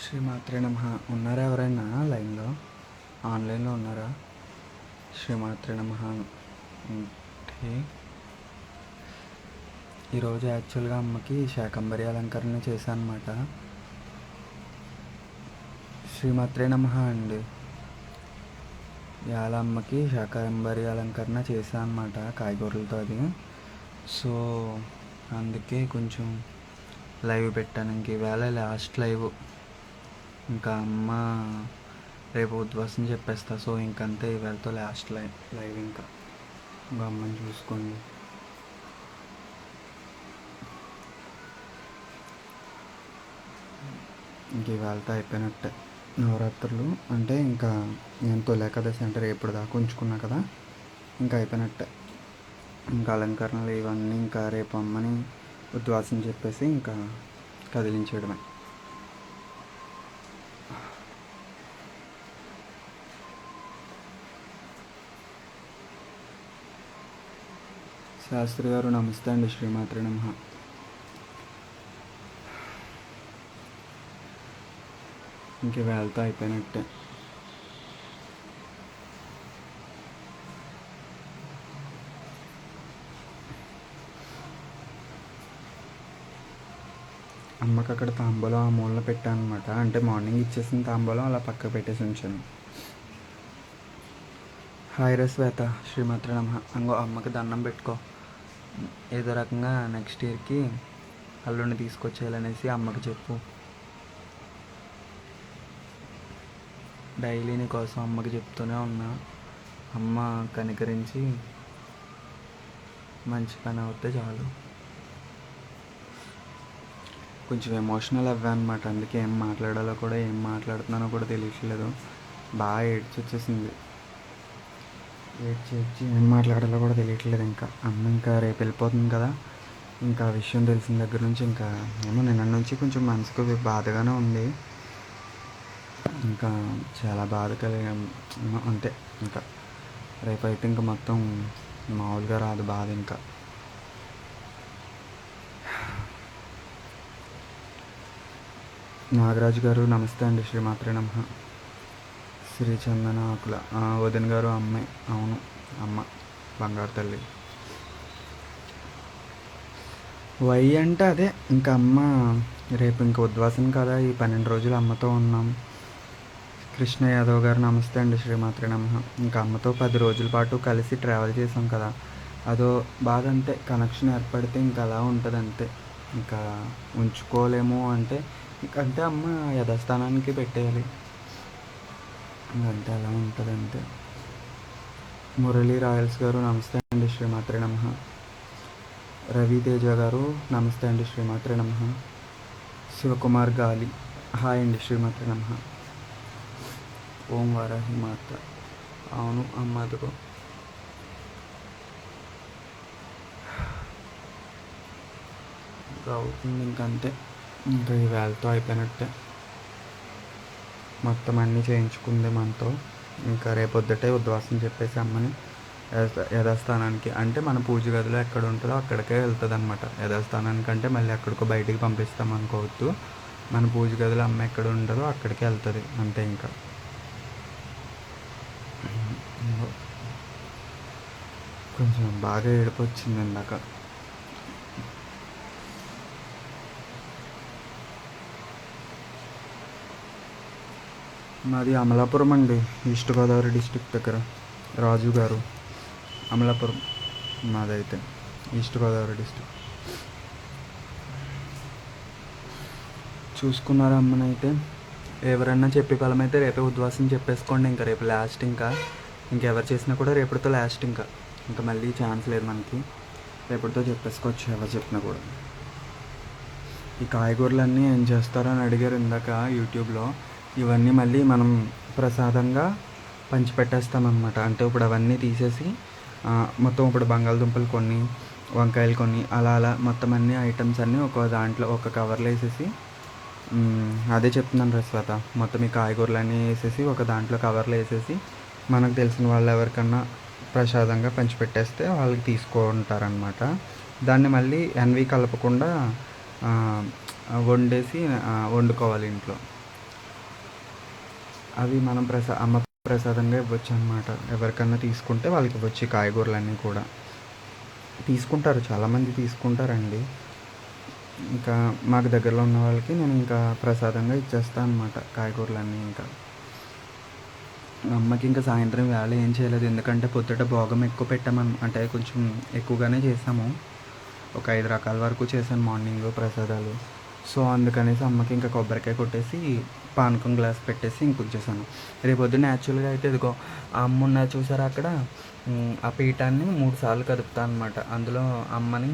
శ్రీమాత్రే నమః. ఉన్నారా ఎవరైనా లైన్లో? ఆన్లైన్లో ఉన్నారా? శ్రీమాత్రే నమః. అంటే ఈరోజు యాక్చువల్గా అమ్మకి శాకంబరి అలంకరణ చేశాను అనమాట. శ్రీమాత్రే నమః అండి. ఇవాళ అమ్మకి శాకంబరి అలంకరణ చేశాను అనమాట, కాయగూరలతో అది. సో అందుకే కొంచెం లైవ్ పెట్టాను. ఇంక ఈవేళ లాస్ట్ లైవ్. ఇంకా అమ్మ రేపు ఉద్వాసం చెప్పేస్తా. సో ఇంకంతే, ఈవేళతో లాస్ట్ లైవ్. ఇంకా అమ్మని చూసుకోండి. ఇంక ఈవేళతో అయిపోయినట్టే నవరాత్రులు. అంటే ఇంకా నేను తొలి ఏకాదశి అంటే రేపు దాకా ఉంచుకున్నా కదా, ఇంకా అయిపోయినట్టే. ఇంకా అలంకరణలు ఇవన్నీ ఇంకా రేపు అమ్మని ఉద్వాసం చెప్పేసి ఇంకా కదిలించేయడమే. శాస్త్రి గారు నమస్తే అండి. శ్రీమాత్రే నమః. ఇంక వేళతో అయిపోయినట్టే. అమ్మకి అక్కడ తాంబూలం ఆ మూలన పెట్టాను అనమాట. అంటే మార్నింగ్ ఇచ్చేసిన తాంబూలం అలా పక్క పెట్టేసి ఉంచాను. హాయ్ శ్వేత. శ్రీమాత్రే నమః. అంగో అమ్మకి దండం పెట్టుకో. ఏదో రకంగా నెక్స్ట్ ఇయర్కి అల్లుడిని తీసుకొచ్చేయాలనేసి అమ్మకి చెప్పు. డైలీ నీ కోసం అమ్మకి చెప్తూనే ఉన్నా. అమ్మ కనికరించి మంచి పని అవుతే చాలు. కొంచెం ఎమోషనల్ అవ్వానమాట. అందుకే ఏం మాట్లాడాలో కూడా ఏం మాట్లాడుతున్నానో కూడా తెలియట్లేదు. బాగా ఏడ్చి ఏం మాట్లాడాలో కూడా తెలియట్లేదు. ఇంకా అమ్మ ఇంకా రేపు వెళ్ళిపోతుంది కదా. ఇంకా ఆ విషయం తెలిసిన దగ్గర నుంచి ఇంకా ఏమో నిన్న నుంచి కొంచెం మనసుకు బాధగానే ఉంది. ఇంకా చాలా బాధ కలిగి అంతే. ఇంకా రేపైతే ఇంకా మొత్తం మామూలుగా రాదు బాధ. ఇంకా నాగరాజు గారు నమస్తే అండి. శ్రీమాత్రే నమః. శ్రీ చందన ఆకుల వదిన గారు అమ్మాయి. అవును, అమ్మ బంగారు తల్లి. వై అంటే అదే ఇంకా అమ్మ రేపు ఇంకా ఉద్వాసం కదా, ఈ 12 రోజులు అమ్మతో ఉన్నాం. కృష్ణ యాదవ్ గారు నమస్తే అండి. శ్రీమాత్రే నమః. ఇంకా అమ్మతో 10 రోజుల పాటు కలిసి ట్రావెల్ చేసాం కదా, అదో బాధ. అంతే, కనెక్షన్ ఏర్పడితే ఇంకా అలా ఉంటుంది అంతే. ఇంకా ఉంచుకోలేము అంటే ఇంకంతే, అమ్మ యథాస్థానానికి పెట్టేయాలి. ఇంకంతే, అలా ఉంటుంది అంతే. మురళీ రాయల్స్ గారు నమస్తే అండి. శ్రీమాత్రే నమః. రవితేజ గారు నమస్తే అండి. శ్రీమాత్రే నమః. శివకుమార్ గాలి హాయ్ అండి. శ్రీమాత్రే నమః. ఓం వారాహి మాత. అవును అమ్మ, అదిగో అవుతుంది. ఇంకంతే, ఇంకా ఈ వేళతో అయిపోయినట్టే. మొత్తం అన్నీ చేయించుకుంది మనతో. ఇంకా రేపొద్దుటే ఉద్వాసం చెప్పేసి అమ్మని యథాస్థానానికి, అంటే మన పూజ గదిలో ఎక్కడ ఉంటుందో అక్కడికే వెళ్తుంది అనమాట. యథాస్థానానికి అంటే మళ్ళీ ఎక్కడికో బయటికి పంపిస్తాం అనుకోవద్దు. మన పూజ గదిలో అమ్మ ఎక్కడ ఉంటుందో అక్కడికే వెళ్తుంది అంతే. ఇంకా కొంచెం బాగా ఏడుపు వచ్చింది ఇందాక. మాది అమలాపురం అండి, ఈస్ట్ గోదావరి డిస్టిక్ దగ్గర. రాజు గారు అమలాపురం మాదైతే ఈస్ట్ గోదావరి డిస్టిక్. చూసుకున్నారా అమ్మనైతే? ఎవరన్నా చెప్పే ఫలమైతే రేపే ఉద్వాసం చెప్పేసుకోండి. ఇంకా రేపు లాస్ట్. ఇంకా ఇంకెవరు చేసినా కూడా రేపటితో లాస్ట్. ఇంకా మళ్ళీ ఛాన్స్ లేదు మనకి. రేపటితో చెప్పేసుకోవచ్చు ఎవరు చెప్పినా కూడా. ఈ కాయగూరలన్నీ ఏం చేస్తారని అడిగారు ఇందాక యూట్యూబ్లో. ఇవన్నీ మళ్ళీ మనం ప్రసాదంగా పంచిపెట్టేస్తామన్నమాట. అంటే ఇప్పుడు అవన్నీ తీసేసి మొత్తం ఇప్పుడు బంగాళదుంపలు కొన్ని, వంకాయలు కొన్ని, అలా మొత్తం అన్ని ఐటమ్స్ అన్నీ ఒక దాంట్లో ఒక కవర్లో వేసేసి, అదే చెప్తున్నాను రస్వత. మొత్తం ఈ కాయగూరలన్నీ వేసేసి ఒక దాంట్లో కవర్లో వేసేసి మనకు తెలిసిన వాళ్ళు ఎవరికన్నా ప్రసాదంగా పంచిపెట్టేస్తే వాళ్ళకి తీసుకుంటారనమాట. దాన్ని మళ్ళీ ఎన్వి కలపకుండా వండేసి వండుకోవాలి ఇంట్లో. అవి మనం అమ్మ ప్రసాదంగా ఇవ్వచ్చు అనమాట. ఎవరికన్నా తీసుకుంటే వాళ్ళకి ఇవ్వచ్చు ఈ కాయగూరలన్నీ కూడా. తీసుకుంటారు, చాలామంది తీసుకుంటారండి. ఇంకా మాకు దగ్గరలో ఉన్న వాళ్ళకి నేను ఇంకా ప్రసాదంగా ఇచ్చేస్తాను అనమాట కాయగూరలన్నీ. ఇంకా అమ్మకి ఇంకా సాయంత్రం వేళ ఏం చేయలేదు, ఎందుకంటే పొద్దుట భోగం ఎక్కువ పెట్టామని, అంటే కొంచెం ఎక్కువగానే చేసాము. ఒక 5 రకాల వరకు చేశాను మార్నింగ్ ప్రసాదాలు. సో అందుకనేసి అమ్మకి ఇంకా కొబ్బరికాయ కొట్టేసి పానకం గ్లాస్ పెట్టేసి ఇంక ఉంచేసాను. రేపు పొద్దున్న యాక్చువల్గా అయితే ఇదిగో ఆ అమ్మ ఉన్నది చూసారా అక్కడ, ఆ పీఠాన్ని 3 సార్లు కదుపుతాను అనమాట. అందులో అమ్మని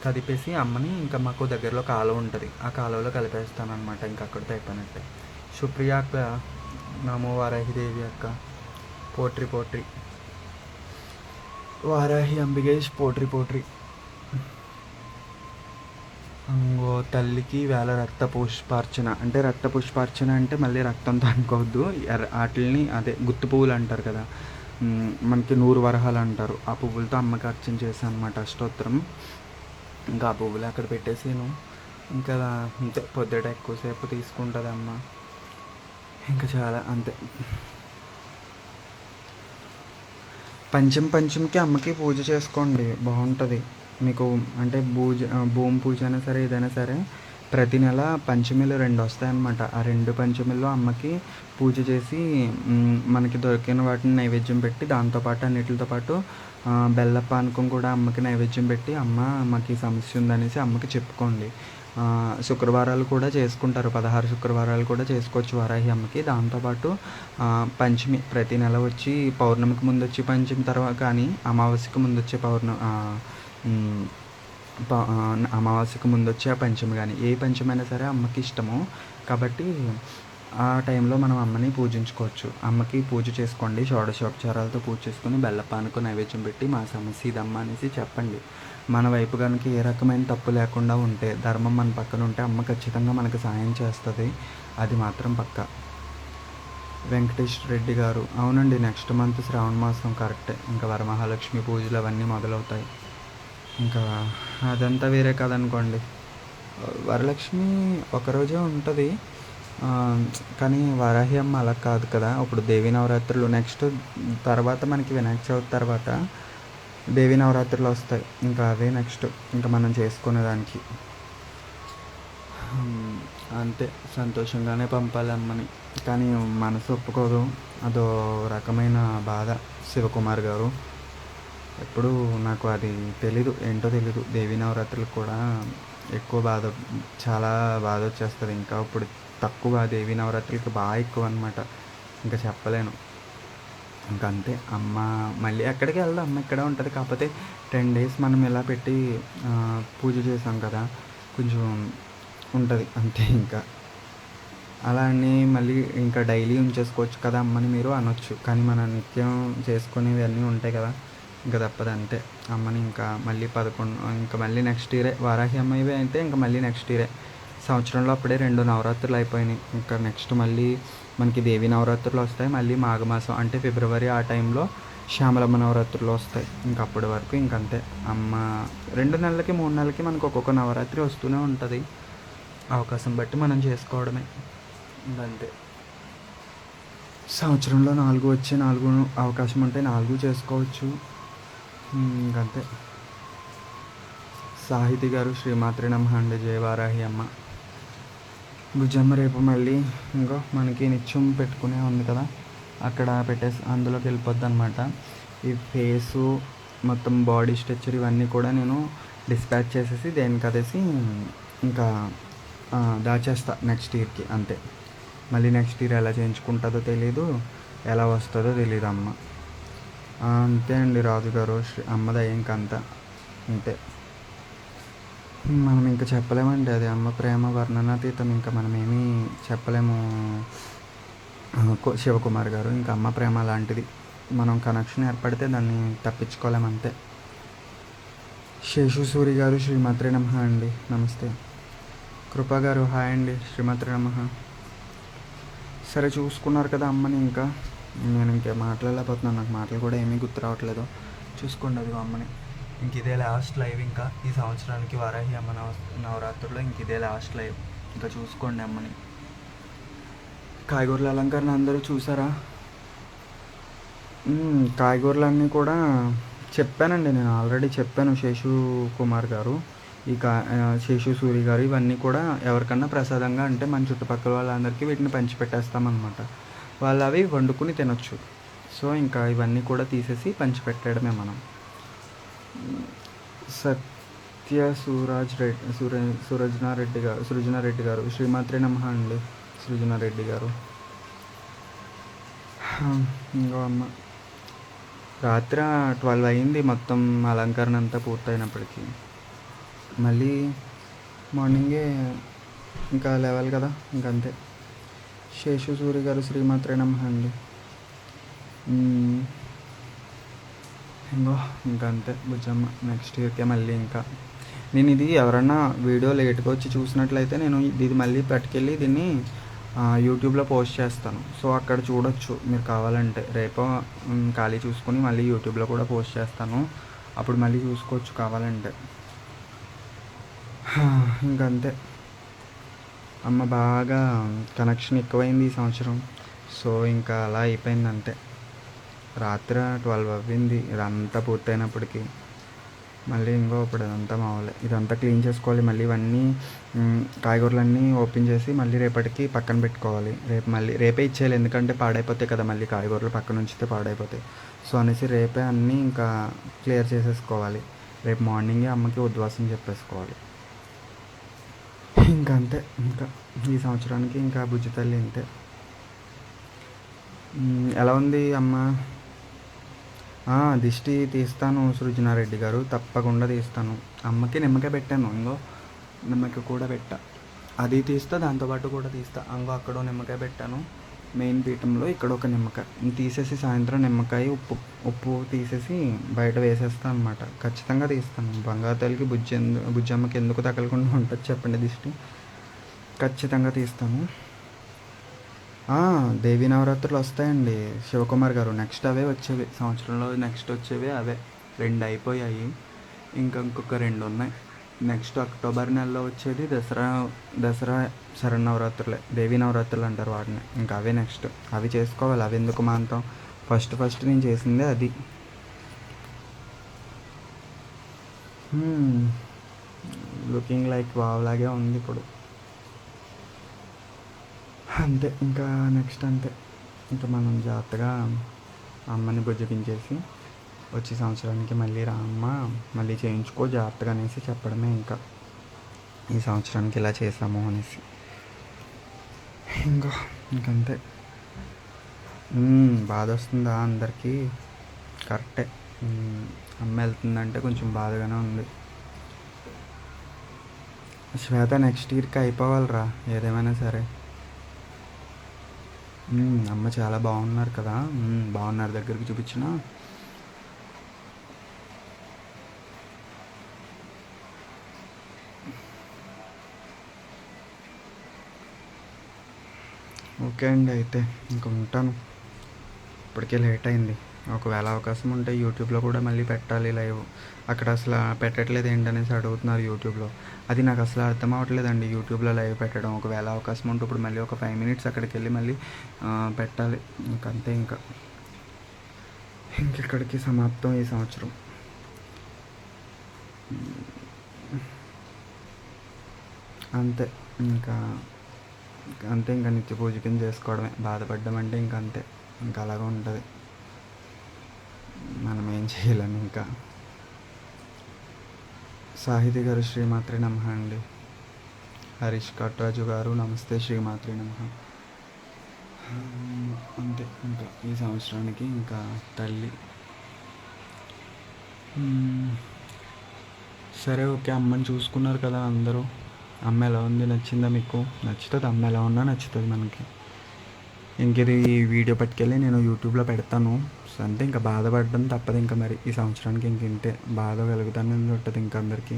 కదిపేసి అమ్మని ఇంకా మాకు దగ్గరలో కాలువ ఉంటుంది, ఆ కాలువలో కలిపేస్తాను అనమాట. ఇంకా అక్కడితో అయిపోయినట్టే. సుప్రియ అక్క, నమో వారాహిదేవి అక్క, పోట్రి పోట్రి, వారాహి అంబికేష్ పోట్రి పోట్రి. ఇంకో తల్లికి వేళ రక్త పుష్పార్చన. అంటే రక్త పుష్పార్చన అంటే మళ్ళీ రక్తంతో అనుకోవద్దు, వాటిని అదే గుత్తి పువ్వులు అంటారు కదా, మనకి 100 వరహాలు అంటారు, ఆ పువ్వులతో అమ్మకి అర్చన చేశాను అనమాట, అష్టోత్తరం. ఇంకా ఆ పువ్వులు అక్కడ పెట్టేసాను. ఇంకా అంతే, పొద్దుట ఎక్కువసేపు తీసుకుంటుంది అమ్మ. ఇంకా చాలా అంతే. పంచమికి అమ్మకి పూజ చేసుకోండి, బాగుంటుంది మీకు. అంటే భూమి పూజ అయినా సరే, ఏదైనా సరే ప్రతి నెల పంచమిలు 2 వస్తాయన్నమాట. ఆ 2 పంచమిల్లో అమ్మకి పూజ చేసి మనకి దొరికిన వాటిని నైవేద్యం పెట్టి, దాంతోపాటు అన్నిటితో పాటు బెల్ల పానకం కూడా అమ్మకి నైవేద్యం పెట్టి, అమ్మ మాకు ఈ సమస్య ఉందనేసి అమ్మకి చెప్పుకోండి. శుక్రవారాలు కూడా చేసుకుంటారు, 16 శుక్రవారాలు కూడా చేసుకోవచ్చు వారాహి అమ్మకి. దాంతోపాటు పంచమి ప్రతి నెల వచ్చి పౌర్ణమికి ముందు వచ్చి పంచమి తర్వాత కానీ అమావాస్యకి ముందు వచ్చే అమావాస్యకు ముందు వచ్చే ఆ పంచమి కానీ ఏ పంచమి అయినా సరే అమ్మకి ఇష్టము కాబట్టి ఆ టైంలో మనం అమ్మని పూజించుకోవచ్చు. అమ్మకి పూజ చేసుకోండి, షోడశోపచారాలతో పూజ చేసుకొని బెల్లపానకు నైవేద్యం పెట్టి మా సమస్య ఇదమ్మ అనేసి చెప్పండి. మన వైపు కనుక ఏ రకమైన తప్పు లేకుండా ఉంటే, ధర్మం మన పక్కన ఉంటే అమ్మ ఖచ్చితంగా మనకు సాయం చేస్తుంది, అది మాత్రం పక్కా. వెంకటేష్ రెడ్డి గారు, అవునండి, నెక్స్ట్ మంత్ శ్రావణ మాసం కరెక్టే. ఇంకా వరమహాలక్ష్మి పూజలు అవన్నీ మొదలవుతాయి. ఇంకా అదంతా వేరే కదనుకోండి. వరలక్ష్మి ఒకరోజే ఉంటుంది, కానీ వారాహి అమ్మ అలా కాదు కదా. ఇప్పుడు దేవీ నవరాత్రులు నెక్స్ట్ తర్వాత మనకి వినాయక చవితి తర్వాత దేవీ నవరాత్రులు వస్తాయి. ఇంకా అవే నెక్స్ట్ ఇంకా మనం చేసుకునేదానికి. అంతే, సంతోషంగానే పంపాలి అమ్మని, కానీ మనసు ఒప్పుకోదు, అదో రకమైన బాధ. శివకుమార్ గారు, ఎప్పుడు నాకు అది తెలీదు, ఏంటో తెలీదు. దేవీ నవరాత్రులకు కూడా ఎక్కువ చాలా బాధ వచ్చేస్తుంది. ఇంకా ఇప్పుడు తక్కువ, దేవీ నవరాత్రులకి బాగా ఎక్కువ అనమాట, ఇంకా చెప్పలేను. ఇంకా అంతే. అమ్మ మళ్ళీ ఎక్కడికి వెళ్దాం, అమ్మ ఇక్కడే ఉంటుంది. కాకపోతే 10 days మనం ఇలా పెట్టి పూజ చేసాం కదా, కొంచెం ఉంటుంది అంతే. ఇంకా అలా అని మళ్ళీ ఇంకా డైలీ ఉంచేసుకోవచ్చు కదా అమ్మని మీరు అనొచ్చు, కానీ మన నిత్యం చేసుకునేవి అన్నీ ఉంటాయి కదా, ఇంకా తప్పదు అంతే. అమ్మని ఇంకా మళ్ళీ 11 ఇంకా మళ్ళీ నెక్స్ట్ ఇయరే వారాహి అమ్మ ఇవే అయితే ఇంకా మళ్ళీ నెక్స్ట్ ఇయరే. సంవత్సరంలో అప్పుడే 2 నవరాత్రులు అయిపోయినాయి. ఇంకా నెక్స్ట్ మళ్ళీ మనకి దేవీ నవరాత్రులు వస్తాయి. మళ్ళీ మాఘమాసం అంటే ఫిబ్రవరి ఆ టైంలో శ్యామలమ్మ నవరాత్రులు వస్తాయి. ఇంకా అప్పటి వరకు ఇంకంతే. అమ్మ 2 నెలలకి 3 నెలలకి మనకు ఒక్కొక్క నవరాత్రి వస్తూనే ఉంటుంది, అవకాశం బట్టి మనం చేసుకోవడమే ఇంకంతే. సంవత్సరంలో 4 వచ్చి 4 అవకాశం ఉంటే 4 చేసుకోవచ్చు ఇంకంతే. సాహితి గారు, శ్రీమాత్రి నమః అండి, జయవారాహి అమ్మ. భుజమ్మ రేపు మళ్ళీ ఇంకో మనకి నిత్యం పెట్టుకునే ఉంది కదా, అక్కడ పెట్టేసి అందులోకి వెళ్ళిపోద్ది అనమాట. ఈ ఫేసు మొత్తం బాడీ స్ట్రక్చర్ ఇవన్నీ కూడా నేను డిస్పాచ్ చేసేసి దేనికి అదేసి ఇంకా దాచేస్తా నెక్స్ట్ ఇయర్కి అంతే. మళ్ళీ నెక్స్ట్ ఇయర్ ఎలా చేయించుకుంటుందో తెలీదు, ఎలా వస్తుందో తెలీదు అమ్మ. అంతే అండి రాజుగారు, అమ్మది ఇంకంత అంతే. మనం ఇంకా చెప్పలేమండి, అది అమ్మ ప్రేమ వర్ణనాతీతం, ఇంకా మనం ఏమీ చెప్పలేము శివకుమార్ గారు. ఇంకా అమ్మ ప్రేమ లాంటిది, మనం కనెక్షన్ ఏర్పడితే దాన్ని తప్పించుకోలేమంతే. శేషు సూరి గారు, శ్రీమాత్రే నమః అండి, నమస్తే. కృపా గారు, హాయ్ అండి, శ్రీమాత్రే నమః. సరే, చూసుకున్నారు కదా అమ్మని. ఇంకా నేను ఇంకే మాట్లాడలేకపోతున్నాను, నాకు మాటలు కూడా ఏమీ గుర్తు రావట్లేదు. చూసుకోండి అది అమ్మని. ఇంక ఇదే లాస్ట్ లైవ్, ఇంకా ఈ సంవత్సరానికి వారాహి అమ్మ నవరాత్రుల్లో ఇంక ఇదే లాస్ట్ లైవ్. ఇంకా చూసుకోండి అమ్మని. కాయగూరల అలంకరణ అందరూ చూసారా? కాయగూరలన్నీ కూడా చెప్పానండి, నేను ఆల్రెడీ చెప్పాను. శేషు కుమార్ గారు, శేషు సూరి గారు ఇవన్నీ కూడా ఎవరికన్నా ప్రసాదంగా అంటే మన చుట్టుపక్కల వాళ్ళందరికీ వీటిని పంచిపెట్టేస్తామన్నమాట. వాళ్ళు అవి వండుకుని తినొచ్చు. సో ఇంకా ఇవన్నీ కూడా తీసేసి పంచిపెట్టడమే మనం. సత్య సృజనారెడ్డి గారు శ్రీమాత్రే నమః అండి. సృజనారెడ్డి గారు ఇంకో అమ్మ రాత్రి 12 అయింది మొత్తం అలంకరణ అంతా పూర్తయినప్పటికీ. మళ్ళీ మార్నింగే ఇంకా లేవాలి కదా, ఇంకంతే. శేషు సూరి గారు శ్రీమాత్రే నమః అండి. ఇంకంతే బుజ్జమ్మ. నెక్స్ట్ ఇయర్కే మళ్ళీ ఇంకా నేను ఇది ఎవరన్నా వీడియో లేట్గా వచ్చి చూసినట్లయితే నేను ఇది మళ్ళీ పట్టుకెళ్ళి దీన్ని యూట్యూబ్లో పోస్ట్ చేస్తాను. సో అక్కడ చూడొచ్చు మీరు కావాలంటే. రేపు ఖాళీ చూసుకొని మళ్ళీ యూట్యూబ్లో కూడా పోస్ట్ చేస్తాను, అప్పుడు మళ్ళీ చూసుకోవచ్చు కావాలంటే. ఇంకంతే. అమ్మ బాగా కనెక్షన్ ఎక్కువైంది ఈ సంవత్సరం. సో ఇంకా అలా అయిపోయింది అంతే. రాత్రి 12 అవ్వింది ఇదంతా పూర్తయినప్పటికీ. మళ్ళీ ఇప్పుడు ఇదంతా మామూలే. ఇదంతా క్లీన్ చేసుకోవాలి. మళ్ళీ ఇవన్నీ కాయగూరలన్నీ ఓపెన్ చేసి మళ్ళీ రేపటికి పక్కన పెట్టుకోవాలి. రేపే ఇచ్చేయాలి, ఎందుకంటే పాడైపోతాయి కదా, మళ్ళీ కాయగూరలు పక్కన ఉంచితే పాడైపోతాయి. సో అనేసి రేపే అన్నీ ఇంకా క్లియర్ చేసేసుకోవాలి. రేపు మార్నింగే అమ్మకి ఉద్వాసం చెప్పేసుకోవాలి. అంతే. ఇంకా ఈ సంవత్సరానికి ఇంకా బుజ్జి తల్లి ఇంతే. ఎలా ఉంది అమ్మ? దిష్టి తీస్తాను సృజనారెడ్డి గారు, తప్పకుండా తీస్తాను. అమ్మకి నిమ్మకాయ పెట్టాను, నిమ్మకాయ కూడా పెట్టా. అది తీస్తా, దాంతోపాటు కూడా తీస్తా. అక్కడ నిమ్మకాయ పెట్టాను మెయిన్ పీఠంలో. ఇక్కడ ఒక నిమ్మకాయ తీసేసి సాయంత్రం నిమ్మకాయ ఉప్పు తీసేసి బయట వేసేస్తాను అనమాట. ఖచ్చితంగా తీస్తాను. బంగారు తల్లికి బుజ్జమ్మకి ఎందుకు తగలకుండా ఉంటుంది చెప్పండి దిష్టి? ఖచ్చితంగా తీస్తాను. దేవీ నవరాత్రులు వస్తాయండి శివకుమార్ గారు. నెక్స్ట్ అవే వచ్చేవి సంవత్సరంలో, నెక్స్ట్ వచ్చేవి అవే. 2 అయిపోయాయి, ఇంకొక 2 ఉన్నాయి. నెక్స్ట్ అక్టోబర్ నెలలో వచ్చేది దసరా శరన్నవరాత్రులే, దేవీ నవరాత్రులు అంటారు వాటిని. ఇంకా అవే నెక్స్ట్. అవి చేసుకోవాలి. అవి ఎందుకు మాంతం? ఫస్ట్ నేను చేసిందే అది. లుకింగ్ లైక్ వావ్ లాగే ఉంది ఇప్పుడు. అంతే. ఇంకా నెక్స్ట్ అంతే. ఇంకా మనం జాగ్రత్తగా అమ్మని బుజ్జగించేసి వచ్చే సంవత్సరానికి మళ్ళీ రా అమ్మ, మళ్ళీ చేయించుకో జాగ్రత్తగా అనేసి చెప్పడమే. ఇంకా ఈ సంవత్సరానికి ఇలా చేసాము అనేసి ఇంకంతే. బాధ వస్తుందా అందరికీ? కరెక్టే. అమ్మ వెళ్తుందంటే కొంచెం బాధగానే ఉంది. శ్వేత నెక్స్ట్ ఇయర్కి అయిపోవాలిరా ఏదేమైనా సరే. అమ్మ చాలా బాగున్నారు కదా. బాగున్నారు, దగ్గరికి చూపించిన. ఓకే అండి, అయితే ఇంకా ఉంటాను. ఇప్పటికే లేట్ అయింది. ఒకవేళ అవకాశం ఉంటే యూట్యూబ్లో కూడా మళ్ళీ పెట్టాలి లైవ్. అక్కడ అసలు పెట్టట్లేదు ఏంటనేసి అడుగుతున్నారు యూట్యూబ్లో. అది నాకు అసలు అర్థం అవ్వట్లేదండి యూట్యూబ్లో లైవ్ పెట్టడం. ఒకవేళ అవకాశం ఉంటే ఇప్పుడు మళ్ళీ ఒక 5 minutes అక్కడికి వెళ్ళి మళ్ళీ పెట్టాలి. ఇంకంతే. ఇంకెక్కడికి సమాప్తం ఈ సంవత్సరం. అంతే. ఇంకా నిత్య పూజ కింద చేసుకోవడమే. బాధపడ్డం అంటే ఇంకంతే, ఇంకా అలాగే ఉంటుంది. మనం ఏం చేయలేము ఇంకా. సాహితి గారు శ్రీమాత్రే నమః అండి. హరీష్ కట్రాజు గారు నమస్తే శ్రీమాత్రే నమః. అంతే. ఇంకా ఈ సంవత్సరానికి ఇంకా తల్లి. సరే, ఓకే. అమ్మని చూసుకున్నారు కదా అందరూ. అమ్మ ఎలా ఉంది? నచ్చిందా మీకు? నచ్చుతుంది. అమ్మ ఎలా ఉన్నా నచ్చుతుంది మనకి. ఇంకేది ఈ వీడియో పట్టుకెళ్ళి నేను యూట్యూబ్లో పెడతాను. సో అంతే. ఇంకా బాధపడడం తప్పదు. ఇంకా మరి ఈ సంవత్సరానికి ఇంతే బాధ కలుగుతానే ఉంటుంది ఇంకా అందరికీ.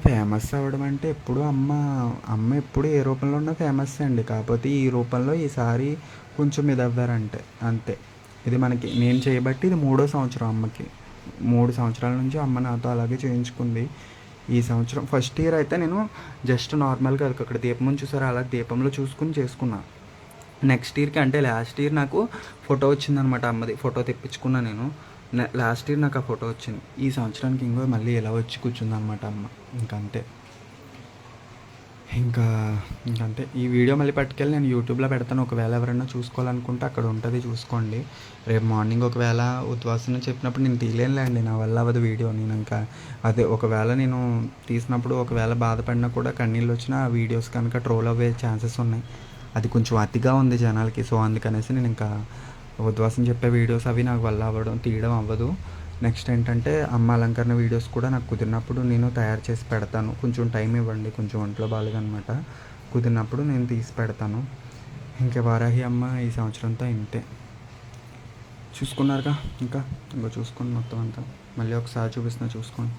ఫేమస్ అవ్వడం అంటే ఎప్పుడు అమ్మ ఎప్పుడు ఏ రూపంలో ఉన్నా ఫేమస్ అండి. కాకపోతే ఈ రూపంలో ఈసారి కొంచెం ఇదవ్వారంటే అంతే. ఇది మనకి నేను చేయబట్టి ఇది 3వ సంవత్సరం అమ్మకి. 3 సంవత్సరాల నుంచి అమ్మ నాతో అలాగే చేయించుకుంది. ఈ సంవత్సరం ఫస్ట్ ఇయర్ అయితే నేను జస్ట్ నార్మల్గా అక్కడ దీపం ఉంది చూసారా, అలా దీపంలో చూసుకుని చేసుకున్నా. నెక్స్ట్ ఇయర్కి అంటే లాస్ట్ ఇయర్ నాకు ఫోటో వచ్చిందనమాట అమ్మది, ఫోటో తెప్పించుకున్నా నేను. లాస్ట్ ఇయర్ నాకు ఆ ఫోటో వచ్చింది. ఈ సంవత్సరానికి ఇంకో మళ్ళీ ఎలా వచ్చి కూర్చుందనమాట అమ్మ. ఇంకంతే, ఇంకంతే. ఈ వీడియో మళ్ళీ పట్టుకెళ్ళి నేను యూట్యూబ్లో పెడతాను. ఒకవేళ ఎవరైనా చూసుకోవాలనుకుంటే అక్కడ ఉంటుంది, చూసుకోండి. రేపు మార్నింగ్ ఒకవేళ ఉద్వాసన చెప్పినప్పుడు నేను తీయలేనులేండి, నా వల్ల అవ్వదు వీడియో. నేను ఇంకా అదే ఒకవేళ నేను తీసినప్పుడు ఒకవేళ బాధపడినా కూడా కన్నీళ్ళు వచ్చినా ఆ వీడియోస్ కనుక ట్రోల్ అవ్వే ఛాన్సెస్ ఉన్నాయి. అది కొంచెం అతిగా ఉంది జనాలకి. సో అందుకనేసి నేను ఇంకా ఉద్వాసన చెప్పే వీడియోస్ అవి నాకు వల్ల తీయడం అవ్వదు. నెక్స్ట్ ఏంటంటే అమ్మ అలంకరణ వీడియోస్ కూడా నాకు కుదిరినప్పుడు నేను తయారు చేసి పెడతాను. కొంచెం టైం ఇవ్వండి, కొంచెం ఒంట్లో బాగాలేదనమాట. కుదిరినప్పుడు నేను తీసి పెడతాను. ఇంకా వారాహి అమ్మ ఈ సంవత్సరంతో ఇంతే. చూసుకున్నారుగా, ఇంకో చూసుకోండి మొత్తం అంతా. మళ్ళీ ఒకసారి చూపిస్తున్నా, చూసుకోండి.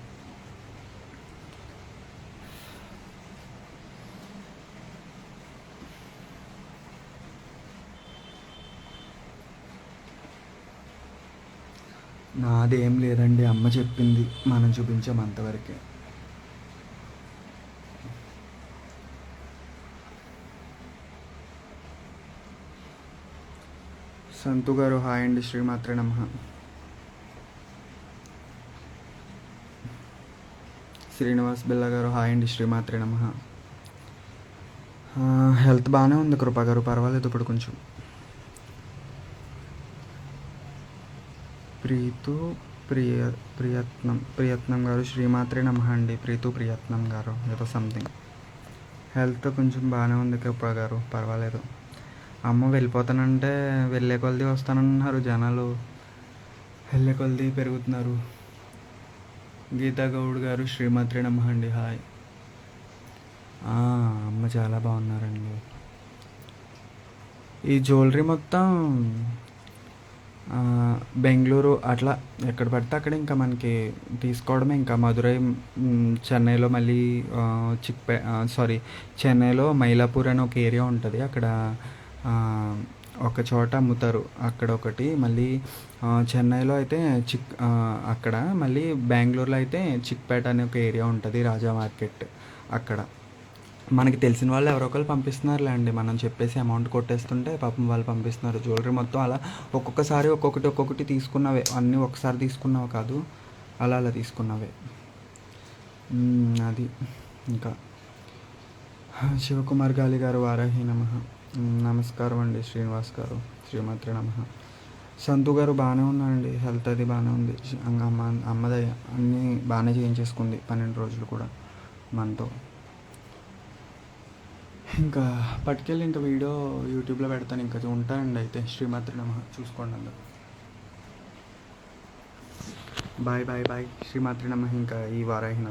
నాదేం లేదండి, అమ్మ చెప్పింది మనం చూపించాం అంతవరకే. సంతు గారు హాయ్ అండి, శ్రీమాత్రే నమః. శ్రీనివాస్ బిల్ల గారు హాయ్ అండి, శ్రీమాత్రే నమః. హెల్త్ బాగానే ఉంది కృపా గారు, పర్వాలేదు ఇప్పుడు కొంచెం. ప్రియత్నం గారు శ్రీమాత్రే నమః అండి. ప్రియత్నం గారు ఏదో సంథింగ్. హెల్త్ కొంచెం బాగానే ఉంది కృపా గారు, పర్వాలేదు. అమ్మ వెళ్ళిపోతానంటే వెళ్ళే కొలది వస్తానన్నారు జనాలు, వెళ్ళే కొలది పెరుగుతున్నారు. గీతా గౌడ్ గారు శ్రీమాత్రే నమః అండి, హాయ్. అమ్మ చాలా బాగున్నారండి. ఈ జ్యువెలరీ మొత్తం బెంగళూరు అట్లా ఎక్కడ పడితే అక్కడ ఇంకా మనకి తీసుకోవడమే. ఇంకా మదురై, చెన్నైలో మళ్ళీ చెన్నైలో మైలాపూర్ అని ఒక ఏరియా ఉంటుంది, అక్కడ ఒక చోట అమ్ముతారు, అక్కడ ఒకటి. మళ్ళీ చెన్నైలో అయితే అక్కడ, మళ్ళీ బెంగళూరులో అయితే చిక్పేట అనే ఒక ఏరియా ఉంటుంది, రాజా మార్కెట్. అక్కడ మనకి తెలిసిన వాళ్ళు ఎవరో ఒకరు పంపిస్తున్నారులే అండి, మనం చెప్పేసి అమౌంట్ కొట్టేస్తుంటే పాపం వాళ్ళు పంపిస్తున్నారు. జ్యువెలరీ మొత్తం అలా ఒక్కొక్కసారి ఒక్కొక్కటి తీసుకున్నవే, అన్నీ ఒకసారి తీసుకున్నవి కాదు, అలా తీసుకున్నవే. అది. ఇంకా శివకుమార్ గాలి గారు వారాహి నమః. నమస్కారం అండి శ్రీనివాస్ గారు, శ్రీమాత్రే నమః. సంతు గారు బాగానే ఉన్నారండి, హెల్త్ అది బాగానే ఉంది. అమ్మదయ్య అన్నీ బాగానే చేయించేసుకుంది 12 రోజులు కూడా మనతో. ఇంకా పట్టుకెళ్ళి ఇంకా వీడియో యూట్యూబ్లో పెడతాను. ఇంకా ఉంటానండి అయితే. శ్రీమాత్రే నమః, చూసుకోండి అందరూ. బాయ్. శ్రీమాత్రే నమః. ఇంకా ఈ వారాహి